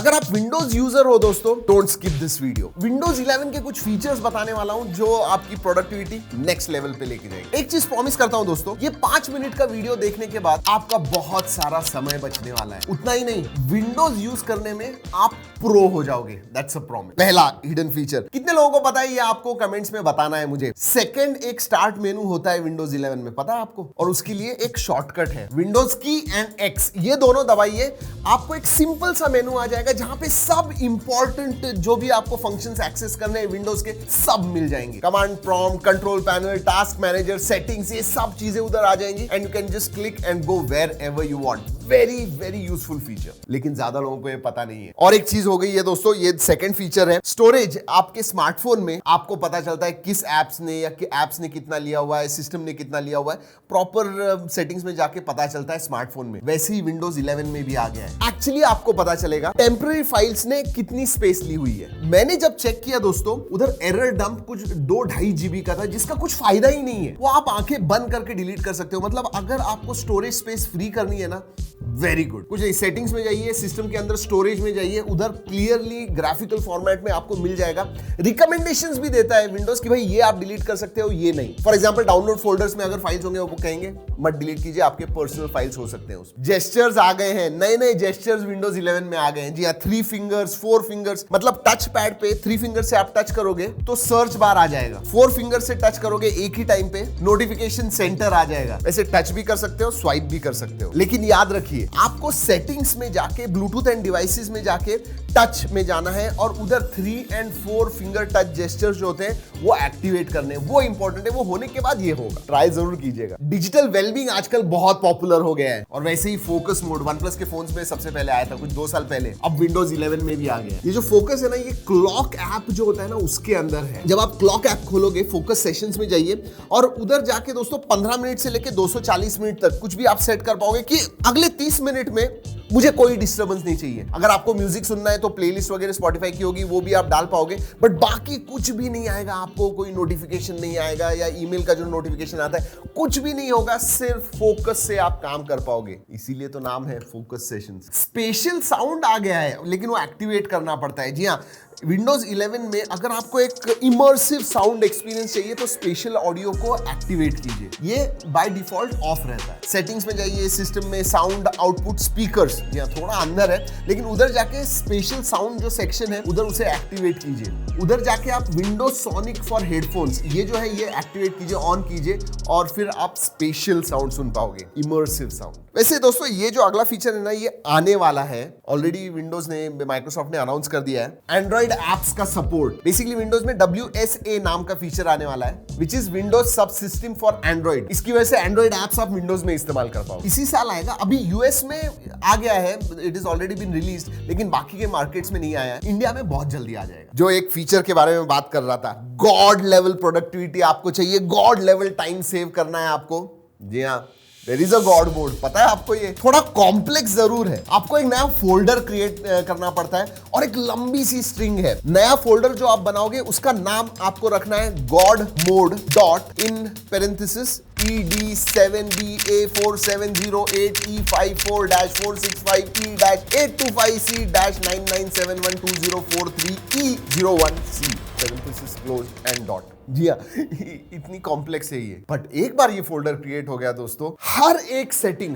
अगर आप Windows user हो दोस्तों, don't skip this video. Windows 11 के कुछ फीचर्स बताने वाला हूं जो आपकी प्रोडक्टिविटी नेक्स्ट लेवल पे लेके जाएगी। एक चीज प्रॉमिस करता हूं दोस्तों, ये 5 मिनट का वीडियो देखने के बाद आपका बहुत सारा समय बचने वाला है। उतना ही नहीं, विंडोज यूज करने में आप प्रो हो जाओगे। That's a promise. पहला हिडन फीचर, कितने लोगों को पता है ये आपको कमेंट्स में बताना है मुझे। सेकंड, एक स्टार्ट मेनू होता है विंडोज 11 में, पता है आपको, और उसके लिए एक शॉर्टकट है विंडोज की एंड एक्स, ये दोनों दबाइए, आपको एक सिंपल सा मेनू आ जाएगा जहां पे सब इंपॉर्टेंट जो भी आपको फंक्शंस एक्सेस करने हैं विंडोज के, सब मिल जाएंगे। Command prompt, control panel, task manager, settings, ये सब चीजें उधर आ जाएंगी and you can just click and go wherever you want. Very very useful feature, लेकिन ज्यादा लोगों को ये पता नहीं है। और एक चीज हो गई है दोस्तों, ये सेकंड फीचर है स्टोरेज। आपके स्मार्टफोन में आपको पता चलता है किस एप्स ने या एप्स ने कितना लिया हुआ है, सिस्टम ने कितना लिया हुआ है, प्रॉपर सेटिंग्स में जाके पता चलता है स्मार्टफोन में। वैसे ही विंडोज 11 में भी आ गया है। एक्चुअली आपको पता चलेगा टेम्पररी फाइल्स ने कितनी स्पेस ली हुई है। मैंने जब चेक किया दोस्तों, उधर एरर डंप कुछ 2-2.5 GB का था, जिसका कुछ फायदा ही नहीं है। वो आप आंखें बंद करके डिलीट कर सकते हो। मतलब अगर आपको स्टोरेज स्पेस फ्री करनी है ना, वेरी गुड। कुछ सेटिंग्स में जाइए, सिस्टम के अंदर स्टोरेज में जाइए, उधर क्लियरली ग्राफिकल फॉर्मेट में आपको मिल जाएगा। रिकमेंडेशंस भी देता है विंडोज कि भाई ये आप डिलीट कर सकते हो, ये नहीं। फॉर एग्जांपल डाउनलोड फोल्डर्स में अगर फाइल्स होंगे वो कहेंगे मत डिलीट कीजिए, आपके पर्सनल फाइल्स हो सकते हैं उसमें। जेस्चर्स आ गए हैं, नए नए जेस्चर्स विंडोज 11 में आ गए हैं। जी हाँ, 3 फिंगर्स, 4 फिंगर्स, मतलब टच पैड पे 3 फिंगर से आप टच करोगे तो सर्च बार आ जाएगा। 4 फिंगर से टच करोगे एक ही टाइम पे, नोटिफिकेशन सेंटर आ जाएगा। वैसे टच भी कर सकते हो, स्वाइप भी कर सकते हो, लेकिन याद रखिए आपको सेटिंग्स में जाके, ब्लूटूथ एंड डिवाइसेस में जाके टच में जाना है और उधर 3 और 4 फिंगर टच जेस्चर्स जो होते हैं वो एक्टिवेट करने हैं। वो इंपॉर्टेंट है। वो होने के बाद ये होगा, ट्राई जरूर कीजिएगा। डिजिटल वेलबींग आजकल बहुत पॉपुलर हो गया है, और वैसे ही फोकस मोड OnePlus के फोन्स में सबसे पहले आया था कुछ 2 साल पहले, अब विंडोज 11 में भी आ गया। ये जो फोकस है ना, ये क्लॉक ऐप जो होता है ना उसके अंदर है। जब आप क्लॉक ऐप खोलोगे, फोकस सेशंस में जाइए और उधर जाके दोस्तों 15 मिनट से लेके 240 मिनट तक कुछ भी आप सेट कर पाओगे कि अगले 30 मिनट में मुझे कोई डिस्टर्बेंस नहीं चाहिए। अगर आपको म्यूजिक सुनना है तो प्लेलिस्ट वगैरह स्पॉटिफाई की होगी, वो भी आप डाल पाओगे, बट बाकी कुछ भी नहीं आएगा। आपको कोई नोटिफिकेशन नहीं आएगा, या ईमेल का जो नोटिफिकेशन आता है कुछ भी नहीं होगा। सिर्फ फोकस से आप काम कर पाओगे, इसीलिए तो नाम है फोकस सेशंस। स्पेशल साउंड आ गया है, लेकिन वो एक्टिवेट करना पड़ता है। जी हाँ, विंडोज 11 में अगर आपको एक इमर्सिव साउंड एक्सपीरियंस चाहिए तो स्पेशल ऑडियो को एक्टिवेट कीजिए। ये बाय डिफॉल्ट ऑफ रहता है। सेटिंग्स में जाइए, सिस्टम में साउंड आउटपुट स्पीकर्स, यहाँ थोड़ा अंदर है, लेकिन उधर जाके स्पेशल साउंड जो सेक्शन है उधर उसे एक्टिवेट कीजिए। उधर जाके आप विंडोज सोनिक फॉर हेडफोन्स, ये जो है ये एक्टिवेट कीजिए, ऑन कीजिए, और फिर आप स्पेशल साउंड सुन पाओगे, इमर्सिव साउंड। वैसे दोस्तों ये जो अगला फीचर है ना, ये आने वाला है। ऑलरेडी विंडोज ने, माइक्रोसॉफ्ट ने अनाउंस कर दिया है, एंड्रॉइड एप्स का सपोर्ट। बेसिकली विंडोज में WSA नाम का फीचर आने वाला है, विच इज विंडोज सब सिस्टम फॉर एंड्रॉइड। इसकी वजह से एंड्रॉइड एप्स आप विंडोज में इस्तेमाल कर पाओ। इसी साल आएगा। अभी यूएस में आ गया है, it is already been released, लेकिन बाकी के मार्केट्स में नहीं आया है। इंडिया में बहुत जल्दी आ जाएगा। जो एक फीचर के बारे में बात कर रहा था, गॉड लेवल प्रोडक्टिविटी आपको चाहिए, गॉड लेवल टाइम सेव करना है आपको। जी हाँ, There is a God mode, पता है आपको। ये थोड़ा कॉम्प्लेक्स जरूर है। आपको एक नया फोल्डर क्रिएट करना पड़ता है और एक लंबी सी स्ट्रिंग है। नया फोल्डर जो आप बनाओगे उसका नाम आपको रखना है God mode dot in parenthesis ED7BA47088E54-463-825C-825C-9971204 parenthesis close and dot. जी हाँ, इतनी कॉम्प्लेक्स है ये, बट एक बार ये फोल्डर क्रिएट हो गया दोस्तों, हर एक सेटिंग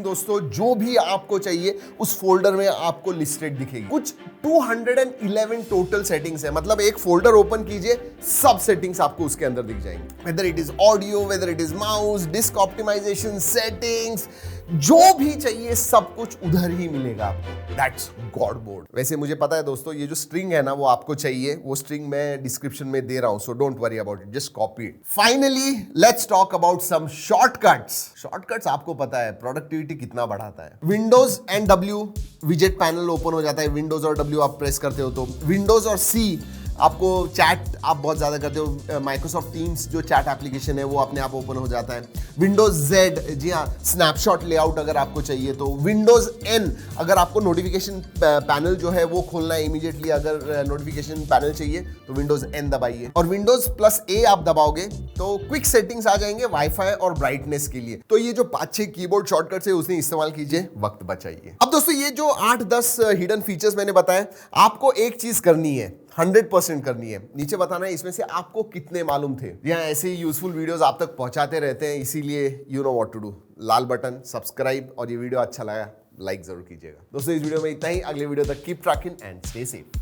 दोस्तों जो भी आपको चाहिए उस फोल्डर में आपको लिस्टेड दिखेगी। कुछ 211 टोटल सेटिंग्स है, मतलब एक फोल्डर ओपन कीजिए, सब सेटिंग्स आपको उसके अंदर दिख जाएंगी। Whether it is audio, whether it is mouse, disk optimization, settings, जो भी चाहिए सब कुछ उधर ही मिलेगा आपको। That's god mode. वैसे मुझे पता है दोस्तों, ये जो स्ट्रिंग है ना वो आपको चाहिए, वो स्ट्रिंग मैं डिस्क्रिप्शन में दे रहा हूं, so don't worry about it, just copy it. Finally let's talk about some shortcuts. Shortcuts आपको पता है प्रोडक्टिविटी कितना बढ़ाता है। विंडोज एंड W विजेट पैनल ओपन हो जाता है। विंडोज और W आप प्रेस करते हो तो विंडोज और C आपको चैट आप बहुत ज़्यादा करते हो, माइक्रोसॉफ्ट टीम्स जो चैट एप्लीकेशन है वो अपने आप ओपन हो जाता है। विंडोज जेड, जी हाँ, स्नैपशॉट लेआउट अगर आपको चाहिए तो। विंडोज एन, अगर आपको नोटिफिकेशन पैनल जो है वो खोलना है इमीडिएटली, अगर नोटिफिकेशन पैनल चाहिए तो विंडोज एन दबाइए। और विंडोज प्लस ए आप दबाओगे तो क्विक सेटिंग्स आ जाएंगे वाईफाई और ब्राइटनेस के लिए। तो ये जो 5-6 कीबोर्ड शॉर्टकट्स है उसने इस्तेमाल कीजिए, वक्त बचाइए। अब दोस्तों ये जो 8-10 हिडन फीचर्स मैंने बताए, आपको एक चीज करनी है, 100% करनी है, नीचे बताना है इसमें से आपको कितने मालूम थे। यहाँ ऐसे ही यूजफुल वीडियोस आप तक पहुंचाते रहते हैं, इसीलिए you know what to do. लाल बटन, सब्सक्राइब, और ये वीडियो अच्छा लगा लाइक जरूर कीजिएगा। दोस्तों इस वीडियो में इतना ही, अगले वीडियो तक keep trekking and stay safe.